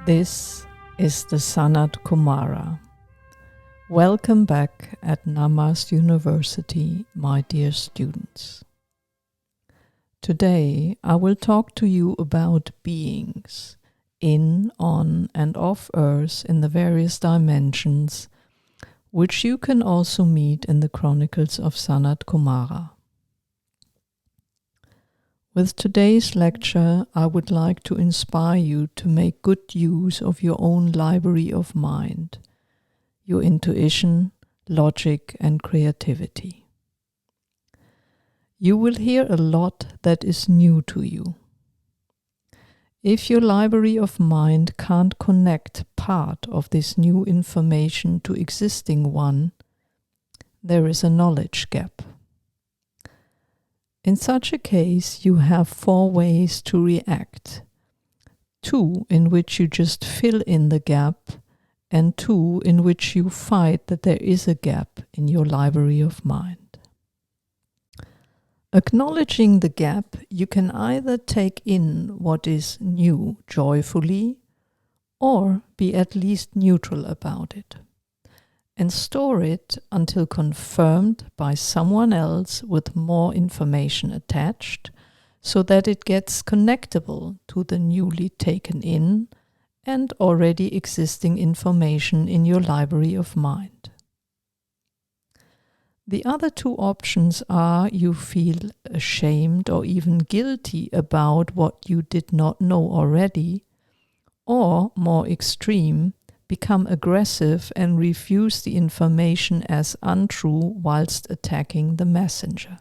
This is the SANAT KUMARA. Welcome back at Namaste University, my dear students. Today I will talk to you about beings in, on and off Earth in the various dimensions, which you can also meet in the Chronicles of SANAT KUMARA. With today's lecture, I would like to inspire you to make good use of your own library of mind, your intuition, logic, and creativity. You will hear a lot that is new to you. If your library of mind can't connect part of this new information to existing one, there is a knowledge gap. In such a case, you have 4 ways to react. 2 in which you just fill in the gap, and 2 in which you fight that there is a gap in your library of mind. Acknowledging the gap, you can either take in what is new joyfully, or be at least neutral about it, and store it until confirmed by someone else with more information attached, so that it gets connectable to the newly taken in and already existing information in your library of mind. The other 2 options are you feel ashamed or even guilty about what you did not know already, or, more extreme, become aggressive and refuse the information as untrue whilst attacking the messenger.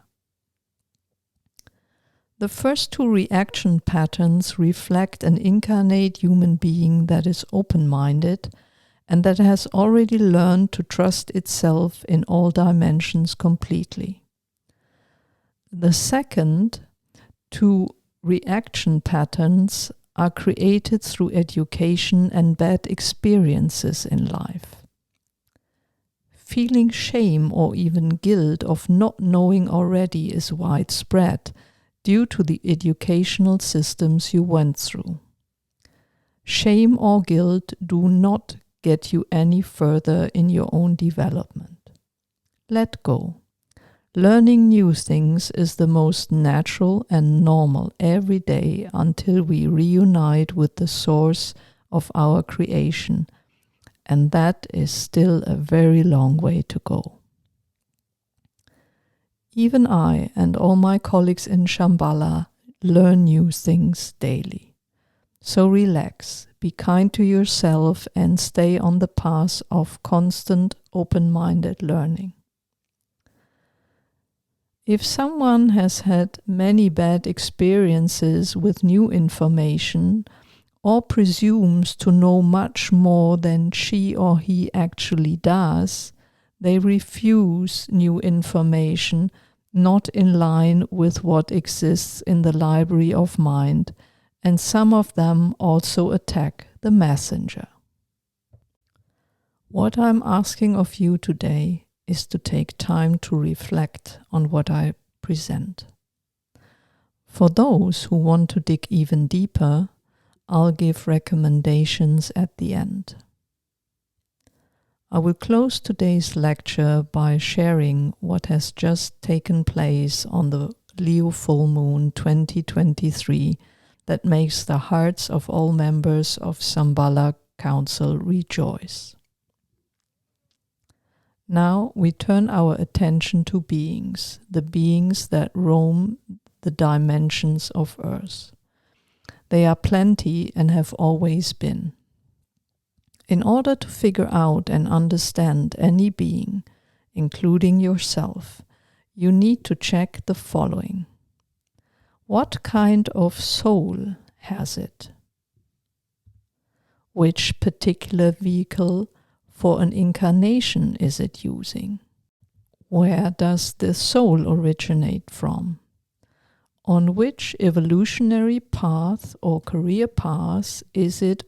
The first 2 reaction patterns reflect an incarnate human being that is open-minded and that has already learned to trust itself in all dimensions completely. The second 2 reaction patterns are created through education and bad experiences in life. Feeling shame or even guilt of not knowing already is widespread due to the educational systems you went through. Shame or guilt do not get you any further in your own development. Let go. Learning new things is the most natural and normal every day until we reunite with the source of our creation, and that is still a very long way to go. Even I and all my colleagues in Shambhala learn new things daily. So relax, be kind to yourself, and stay on the path of constant open-minded learning. If someone has had many bad experiences with new information or presumes to know much more than she or he actually does, they refuse new information not in line with what exists in the library of mind, and some of them also attack the messenger. What I'm asking of you today is to take time to reflect on what I present. For those who want to dig even deeper, I'll give recommendations at the end. I will close today's lecture by sharing what has just taken place on the Leo full moon 2023 that makes the hearts of all members of Shambhala Council rejoice. Now we turn our attention to beings, the beings that roam the dimensions of Earth. They are plenty and have always been. In order to figure out and understand any being, including yourself, you need to check the following. What kind of soul has it? Which particular vehicle for an incarnation is it using? Where does the soul originate from? On which evolutionary path or career path is it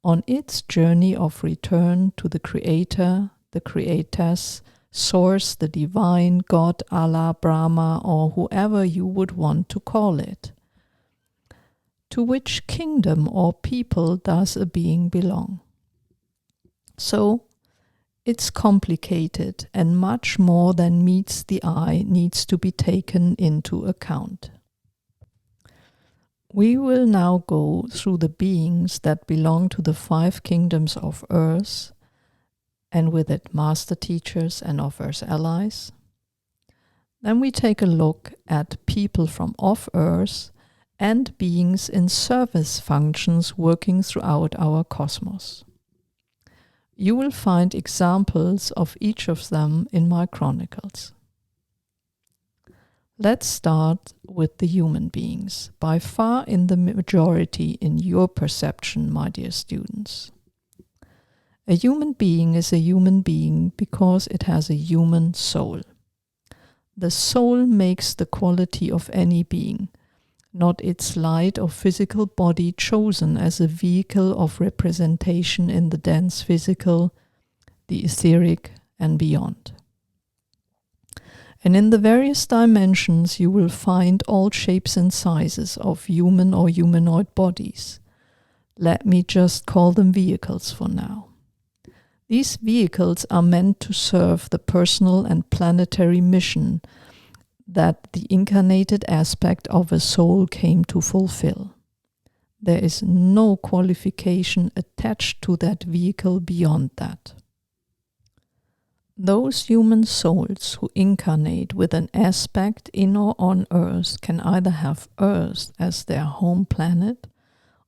on its journey of return to the Creator, the Creators, Source, the Divine, God, Allah, Brahma, or whoever you would want to call it? To which kingdom or people does a being belong? So, it's complicated, and much more than meets the eye needs to be taken into account. We will now go through the beings that belong to the 5 kingdoms of Earth, and with it master teachers and offers allies. Then we take a look at people from off-Earth and beings in service functions working throughout our cosmos. You will find examples of each of them in my chronicles. Let's start with the human beings, by far in the majority in your perception, my dear students. A human being is a human being because it has a human soul. The soul makes the quality of any being, not its light or physical body chosen as a vehicle of representation in the dense physical, the etheric, and beyond. And in the various dimensions you will find all shapes and sizes of human or humanoid bodies. Let me just call them vehicles for now. These vehicles are meant to serve the personal and planetary mission that the incarnated aspect of a soul came to fulfill. There is no qualification attached to that vehicle beyond that. Those human souls who incarnate with an aspect in or on Earth can either have Earth as their home planet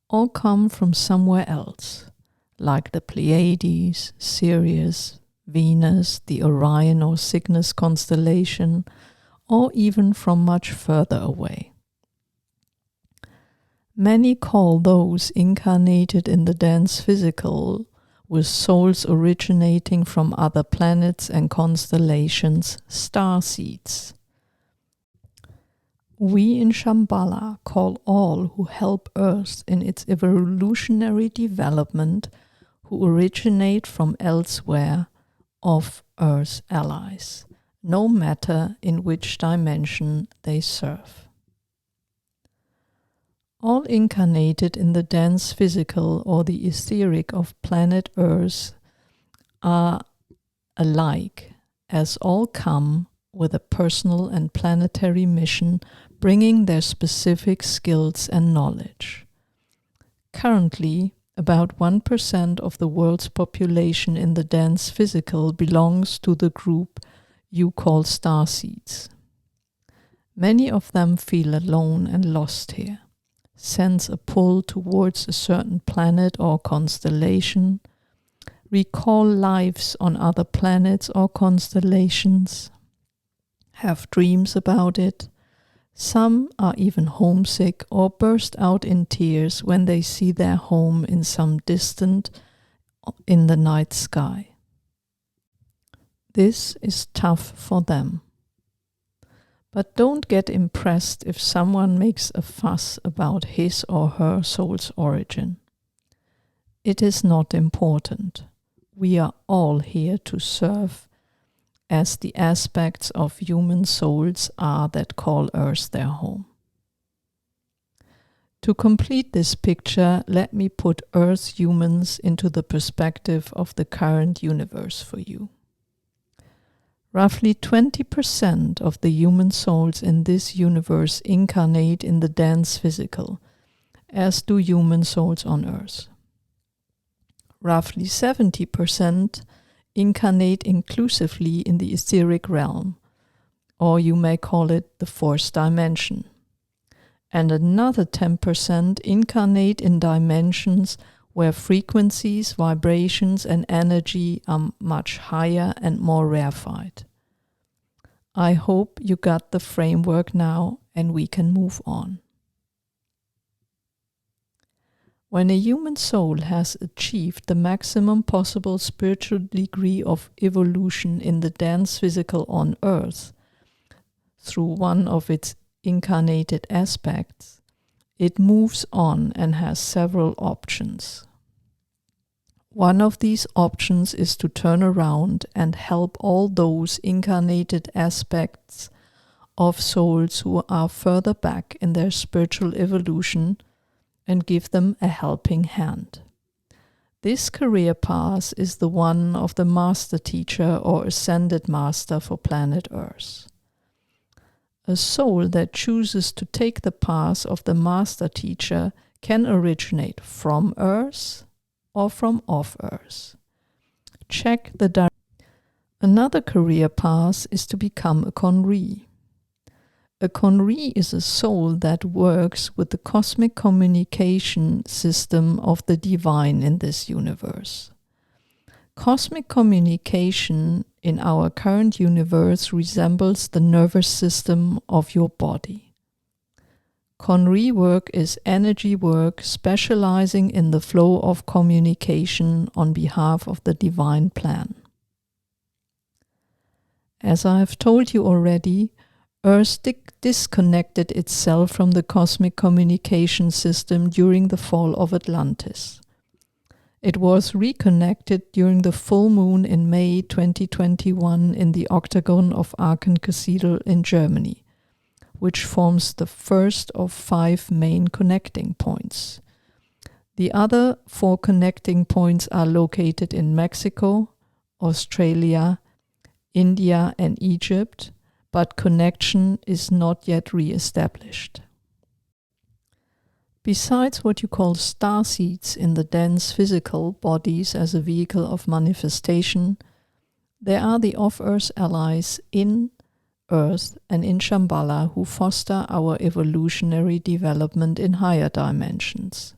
or come from somewhere else, like the Pleiades, Sirius, Venus, the Orion or Cygnus constellation, or even from much further away. Many call those incarnated in the dense physical with souls originating from other planets and constellations starseeds. We in Shambhala call all who help Earth in its evolutionary development who originate from elsewhere of Earth's allies, no matter in which dimension they serve. All incarnated in the dense physical or the etheric of planet Earth are alike, as all come with a personal and planetary mission, bringing their specific skills and knowledge. Currently, about 1% of the world's population in the dense physical belongs to the group you call starseeds. Many of them feel alone and lost here, sense a pull towards a certain planet or constellation, recall lives on other planets or constellations, have dreams about it. Some are even homesick or burst out in tears when they see their home in some distant in the night sky. This is tough for them. But don't get impressed if someone makes a fuss about his or her soul's origin. It is not important. We are all here to serve, as the aspects of human souls are that call Earth their home. To complete this picture, let me put Earth humans into the perspective of the current universe for you. Roughly 20% of the human souls in this universe incarnate in the dense physical, as do human souls on Earth. Roughly 70% incarnate inclusively in the etheric realm, or you may call it the fourth dimension. And another 10% incarnate in dimensions where frequencies, vibrations, and energy are much higher and more rarefied. I hope you got the framework now and we can move on. When a human soul has achieved the maximum possible spiritual degree of evolution in the dense physical on Earth, through one of its incarnated aspects, it moves on and has several options. One of these options is to turn around and help all those incarnated aspects of souls who are further back in their spiritual evolution and give them a helping hand. This career path is the one of the master teacher or ascended master for planet Earth. A soul that chooses to take the path of the master teacher can originate from Earth or from off Earth. Check the direction. Another career path is to become a Conri. A Conri is a soul that works with the cosmic communication system of the divine in this universe. Cosmic communication in our current universe resembles the nervous system of your body. Conri work is energy work specializing in the flow of communication on behalf of the divine plan. As I have told you already, Earth disconnected itself from the cosmic communication system during the fall of Atlantis. It was reconnected during the full moon in May 2021 in the octagon of Aachen Cathedral in Germany, which forms the first of 5 main connecting points. The other 4 connecting points are located in Mexico, Australia, India and Egypt, but connection is not yet re-established. Besides what you call starseeds in the dense physical bodies as a vehicle of manifestation, there are the off-Earth allies in Earth and in Shambhala who foster our evolutionary development in higher dimensions.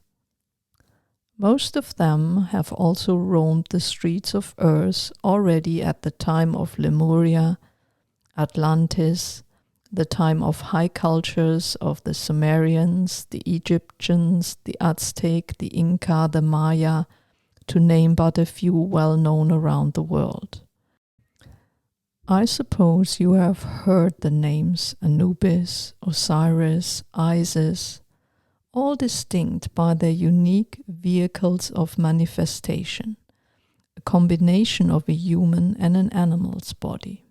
Most of them have also roamed the streets of Earth already at the time of Lemuria, Atlantis, the time of high cultures of the Sumerians, the Egyptians, the Aztec, the Inca, the Maya, to name but a few well known around the world. I suppose you have heard the names Anubis, Osiris, Isis, all distinct by their unique vehicles of manifestation, a combination of a human and an animal's body.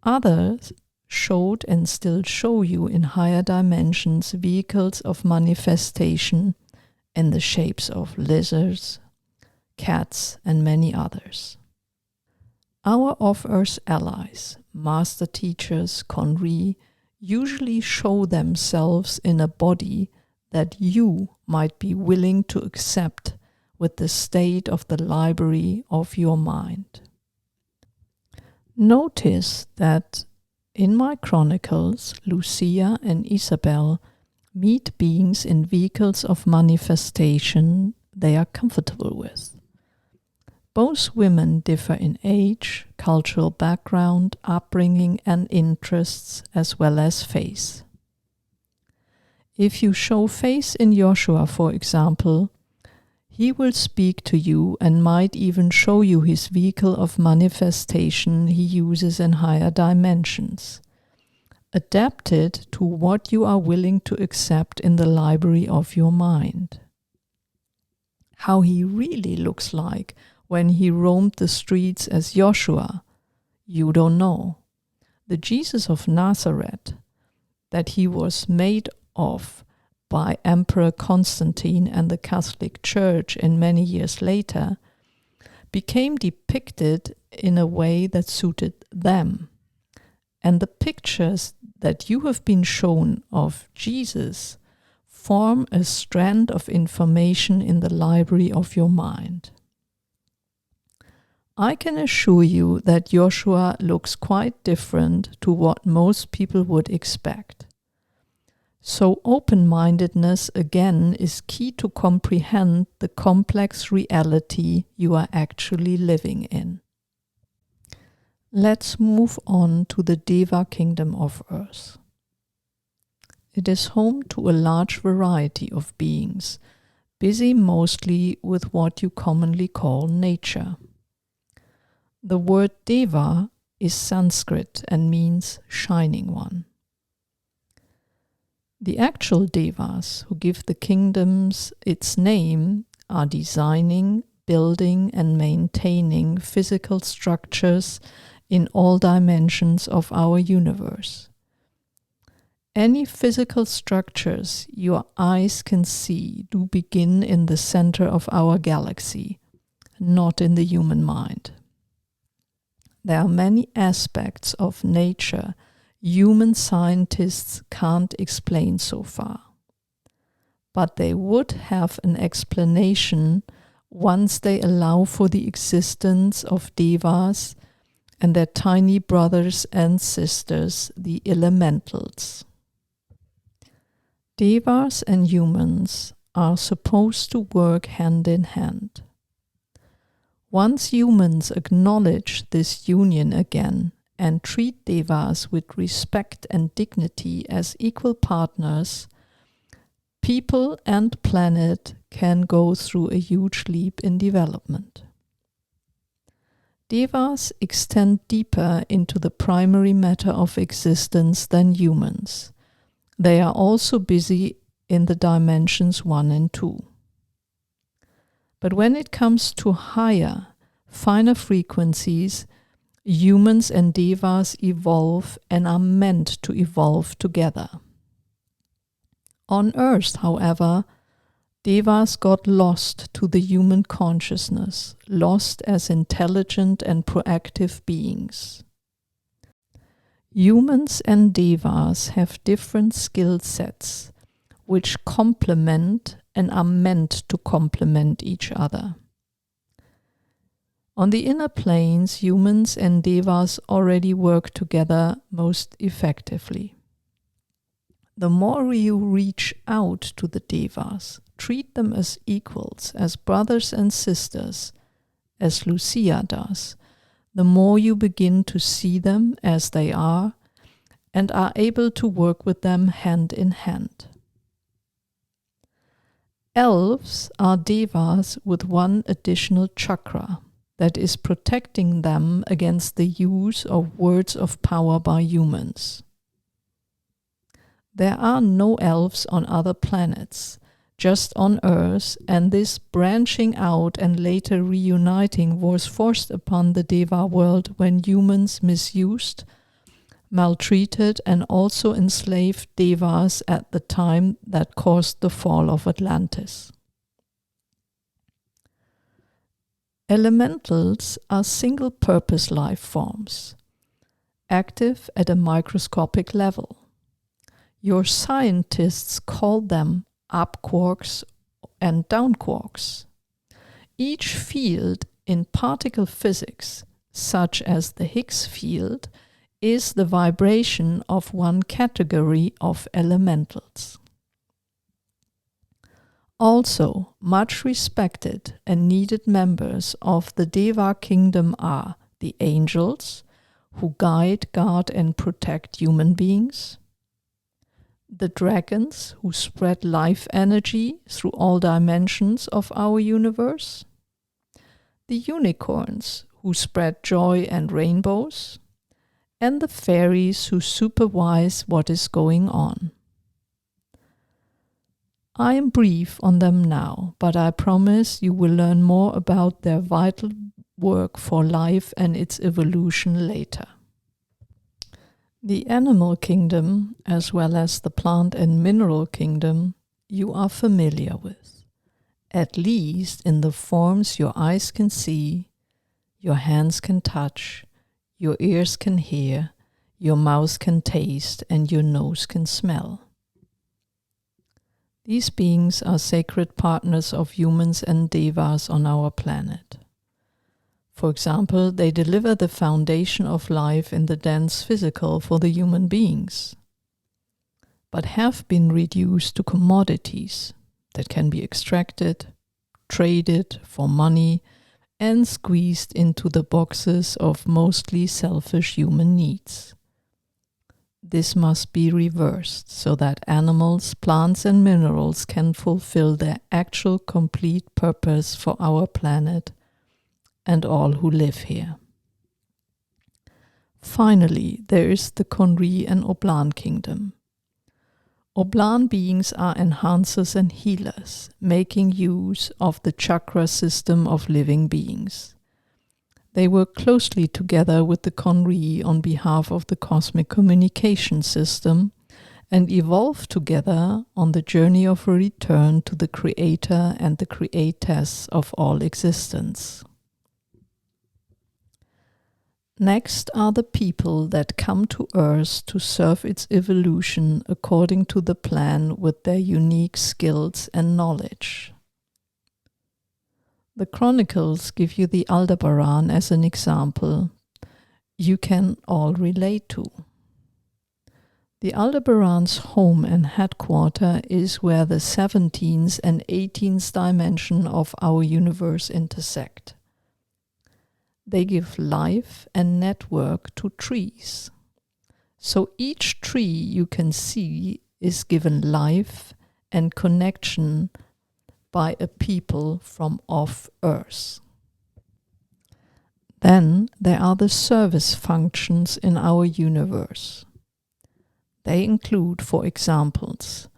Others showed and still show you in higher dimensions vehicles of manifestation in the shapes of lizards, cats, and many others. Our off-Earth allies, master teachers, Conri, usually show themselves in a body that you might be willing to accept with the state of the library of your mind. Notice that in my chronicles, Lucia and Isabel meet beings in vehicles of manifestation they are comfortable with. Both women differ in age, cultural background, upbringing and interests, as well as faith. If you show faith in Joshua, for example, he will speak to you and might even show you his vehicle of manifestation he uses in higher dimensions, adapted to what you are willing to accept in the library of your mind. How he really looks like when he roamed the streets as Joshua, you don't know. The Jesus of Nazareth that he was made of by Emperor Constantine and the Catholic Church in many years later, became depicted in a way that suited them. And the pictures that you have been shown of Jesus form a strand of information in the library of your mind. I can assure you that Joshua looks quite different to what most people would expect. So open-mindedness again is key to comprehend the complex reality you are actually living in. Let's move on to the Deva kingdom of Earth. It is home to a large variety of beings, busy mostly with what you commonly call nature. The word Deva is Sanskrit and means shining one. The actual Devas who give the kingdoms its name are designing, building and maintaining physical structures in all dimensions of our universe. Any physical structures your eyes can see do begin in the center of our galaxy, not in the human mind. There are many aspects of nature human scientists can't explain so far, but they would have an explanation once they allow for the existence of devas and their tiny brothers and sisters, the elementals. Devas and humans are supposed to work hand in hand. Once humans acknowledge this union again and treat devas with respect and dignity as equal partners, people and planet can go through a huge leap in development. Devas extend deeper into the primary matter of existence than humans. They are also busy in the dimensions 1 and 2. But when it comes to higher, finer frequencies, humans and devas evolve and are meant to evolve together. On Earth, however, devas got lost to the human consciousness, lost as intelligent and proactive beings. Humans and devas have different skill sets, which complement and are meant to complement each other. On the inner planes, humans and devas already work together most effectively. The more you reach out to the devas, treat them as equals, as brothers and sisters, as Lucia does, the more you begin to see them as they are and are able to work with them hand in hand. Elves are devas with one additional chakra that is protecting them against the use of words of power by humans. There are no elves on other planets, just on Earth, and this branching out and later reuniting was forced upon the Deva world when humans misused, maltreated, and also enslaved Devas at the time that caused the fall of Atlantis. Elementals are single-purpose life forms, active at a microscopic level. Your scientists call them up quarks and down quarks. Each field in particle physics, such as the Higgs field, is the vibration of one category of elementals. Also, much respected and needed members of the Deva kingdom are the angels, who guide, guard, and protect human beings, the dragons, who spread life energy through all dimensions of our universe, the unicorns, who spread joy and rainbows, and the fairies, who supervise what is going on. I am brief on them now, but I promise you will learn more about their vital work for life and its evolution later. The animal kingdom, as well as the plant and mineral kingdom, you are familiar with, at least in the forms your eyes can see, your hands can touch, your ears can hear, your mouth can taste, and your nose can smell. These beings are sacred partners of humans and devas on our planet. For example, they deliver the foundation of life in the dense physical for the human beings, but have been reduced to commodities that can be extracted, traded for money, and squeezed into the boxes of mostly selfish human needs. This must be reversed so that animals, plants, and minerals can fulfill their actual complete purpose for our planet and all who live here. Finally, there is the Khonri and Oblan kingdom. Oblan beings are enhancers and healers, making use of the chakra system of living beings. They work closely together with the Khonri on behalf of the cosmic communication system and evolve together on the journey of a return to the Creator and the Createss of all existence. Next are the people that come to Earth to serve its evolution according to the plan with their unique skills and knowledge. The Chronicles give you the Aldebaran as an example you can all relate to. The Aldebaran's home and headquarter is where the 17th and 18th dimension of our universe intersect. They give life and network to trees. So each tree you can see is given life and connection by a people from off Earth. Then there are the service functions in our universe. They include, for examples,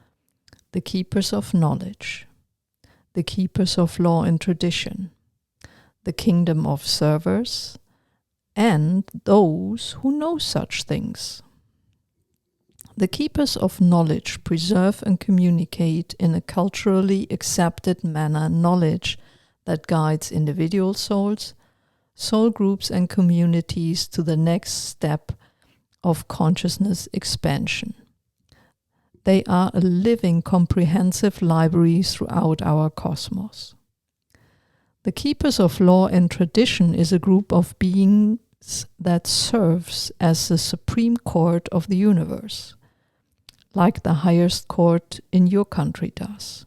the keepers of knowledge, the keepers of law and tradition, the kingdom of servers, and those who know such things. The keepers of knowledge preserve and communicate in a culturally accepted manner knowledge that guides individual souls, soul groups and communities to the next step of consciousness expansion. They are a living, comprehensive library throughout our cosmos. The keepers of law and tradition is a group of beings that serves as the supreme court of the universe, like the highest court in your country does.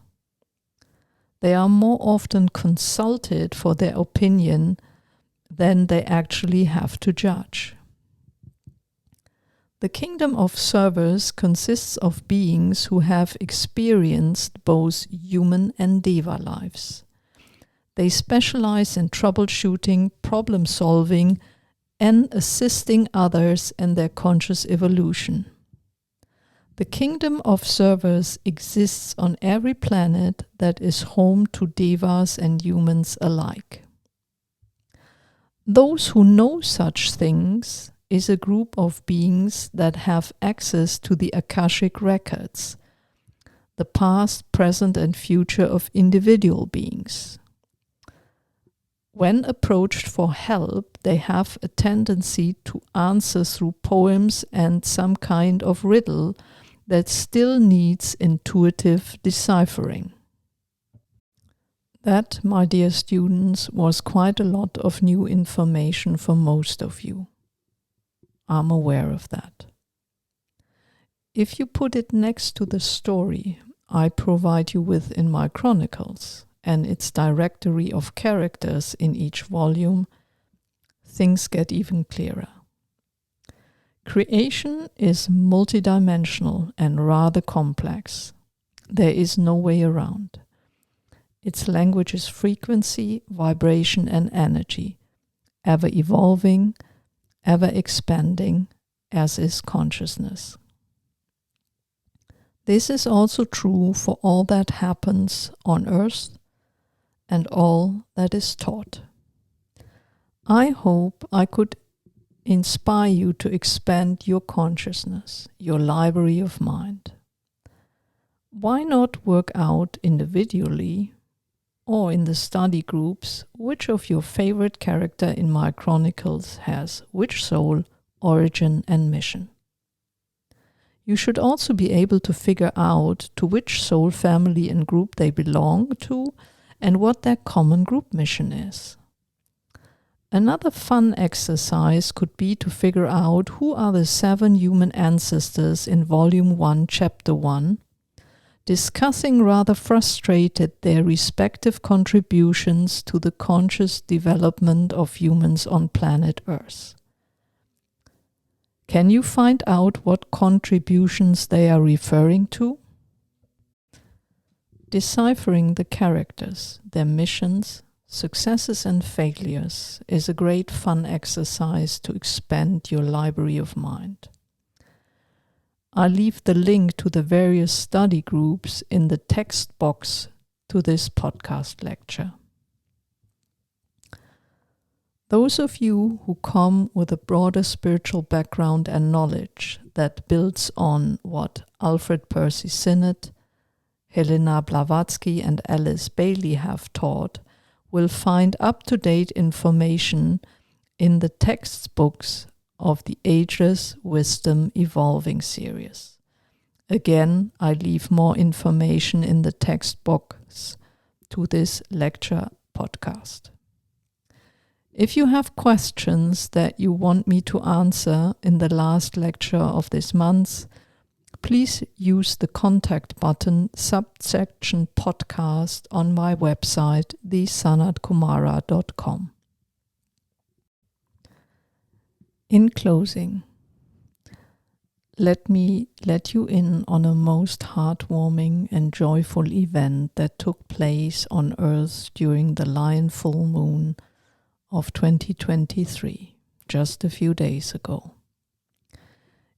They are more often consulted for their opinion than they actually have to judge. The kingdom of servers consists of beings who have experienced both human and deva lives. They specialize in troubleshooting, problem solving, and assisting others in their conscious evolution. The kingdom of servers exists on every planet that is home to devas and humans alike. Those who know such things is a group of beings that have access to the Akashic records, the past, present, and future of individual beings. When approached for help, they have a tendency to answer through poems and some kind of riddle that still needs intuitive deciphering. That, my dear students, was quite a lot of new information for most of you. I'm aware of that. If you put it next to the story I provide you with in my Chronicles and its directory of characters in each volume, things get even clearer. Creation is multidimensional and rather complex. There is no way around. Its language is frequency, vibration, and energy, ever evolving, ever expanding, as is consciousness. This is also true for all that happens on Earth and all that is taught. I hope I could inspire you to expand your consciousness, your library of mind. Why not work out individually or in the study groups which of your favorite character in my Chronicles has which soul, origin, and mission? You should also be able to figure out to which soul family and group they belong to and what their common group mission is. Another fun exercise could be to figure out who are the 7 human ancestors in Volume 1, Chapter 1, discussing rather frustrated their respective contributions to the conscious development of humans on planet Earth. Can you find out what contributions they are referring to? Deciphering the characters, their missions, successes and failures is a great fun exercise to expand your library of mind. I'll leave the link to the various study groups in the text box to this podcast lecture. Those of you who come with a broader spiritual background and knowledge that builds on what Alfred Percy Sinnett, Helena Blavatsky and Alice Bailey have taught will find up-to-date information in the textbooks of the Ageless Wisdom Evolving series. Again, I leave more information in the text box to this lecture podcast. If you have questions that you want me to answer in the last lecture of this month, please use the contact button subsection podcast on my website, thesanatkumara.com. In closing, let me let you in on a most heartwarming and joyful event that took place on Earth during the Lion full moon of 2023, just a few days ago.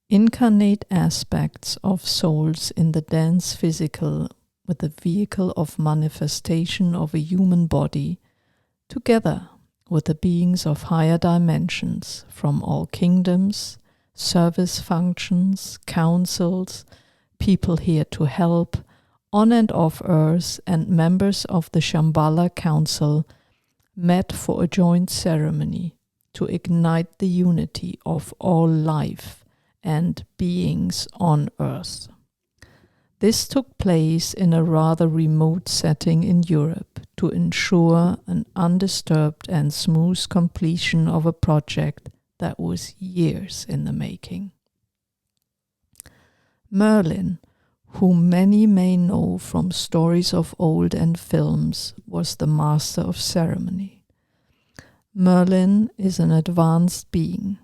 Incarnate aspects of souls in the dense physical with the vehicle of manifestation of a human body, together with the beings of higher dimensions from all kingdoms, service functions, councils, people here to help, on and off Earth, and members of the Shambhala Council met for a joint ceremony to ignite the unity of all life and beings on Earth. This took place in a rather remote setting in Europe to ensure an undisturbed and smooth completion of a project that was years in the making. Merlin, whom many may know from stories of old and films, was the master of ceremony. Merlin is an advanced being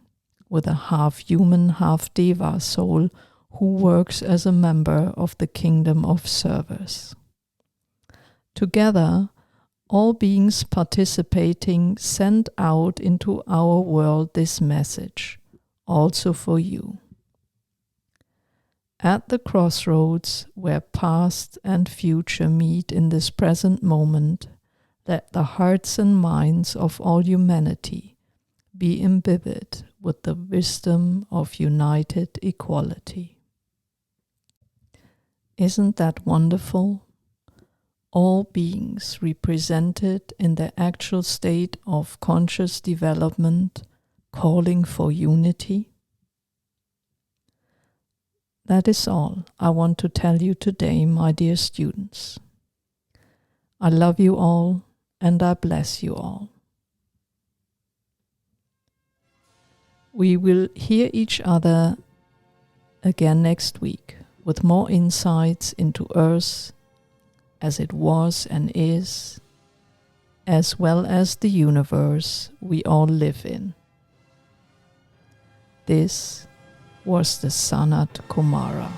with a half-human, half-deva soul who works as a member of the kingdom of servers. Together, all beings participating send out into our world this message, also for you. At the crossroads where past and future meet in this present moment, let the hearts and minds of all humanity be imbibed with the wisdom of united equality. Isn't that wonderful? All beings represented in their actual state of conscious development, calling for unity. That is all I want to tell you today, my dear students. I love you all and I bless you all. We will hear each other again next week with more insights into Earth as it was and is, as well as the universe we all live in. This was the SANAT KUMARA.